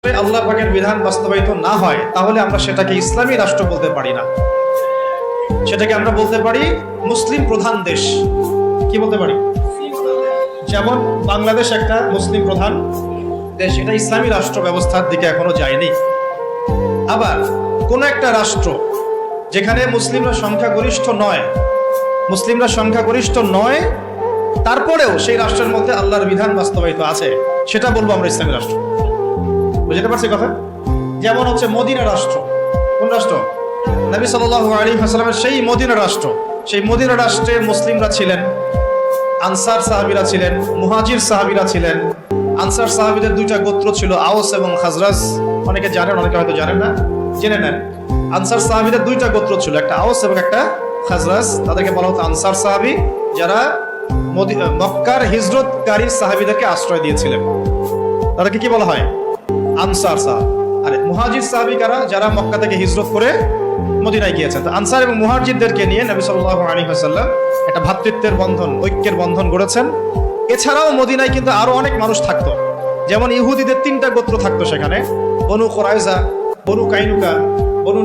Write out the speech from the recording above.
আল্লাহ পাকের বিধান বাস্তবায়িত না হয় তাহলে আমরা সেটাকে ইসলামী রাষ্ট্র বলতে পারি না, সেটাকে আমরা বলতে পারি মুসলিম প্রধান দেশ। কি বলতে পারি? যেমন বাংলাদেশ একটা মুসলিম প্রধান দেশ, এটা ইসলামী রাষ্ট্র ব্যবস্থার দিকে এখনো যায়নি। আবার কোন একটা রাষ্ট্র যেখানে মুসলিমরা সংখ্যাগরিষ্ঠ নয় তারপরেও সেই রাষ্ট্রের মধ্যে আল্লাহর বিধান বাস্তবায়িত আছে, সেটা বলবো আমরা ইসলামী রাষ্ট্র। বুঝতে পারছি কথা? যেমন হচ্ছে মদিনা রাষ্ট্র। কোন রাষ্ট্র? নবী সাল্লাল্লাহু আলাইহি ওয়াসাল্লামের সেই মদিনা রাষ্ট্র। সেই মদিনা রাষ্ট্রে মুসলিমরা ছিলেন, আনসার সাহাবীরা ছিলেন, মুহাজির সাহাবীরা ছিলেন। আনসার সাহাবীদের দুইটা গোত্র ছিল, আওস এবং খাজরাজ। অনেকে জানেন, অনেকে হয়তো জানেন না, জেনে নেন। আনসার সাহাবীদের দুইটা গোত্র ছিল, একটা আওস এবং একটা খাজরাজ। তাদেরকে বলা হতো আনসার সাহাবী, যারা মক্কার হিজরতকারী সাহাবীদেরকে আশ্রয় দিয়েছিলেন। তাদেরকে কি বলা হয়? আনসার সাহাবী। আর মুহাজির সাহাবী কারা? যারা মক্কা থেকে হিজরত করে মদিনায় গিয়েছেন। তো আনসার এবং মুহাজিরদেরকে নিয়ে নবী সাল্লাল্লাহু আলাইহি ওয়াসাল্লাম একটা ভ্রাতৃত্বের বন্ধন, ঐক্যের বন্ধন গড়েছেন। এছাড়াও মদিনায় কিন্তু আরো অনেক মানুষ থাকতো। যেমন ইহুদিদের 3টা গোত্র থাকতো সেখানে, বনু কুরাইজা, বনু কাইনুকা, বনু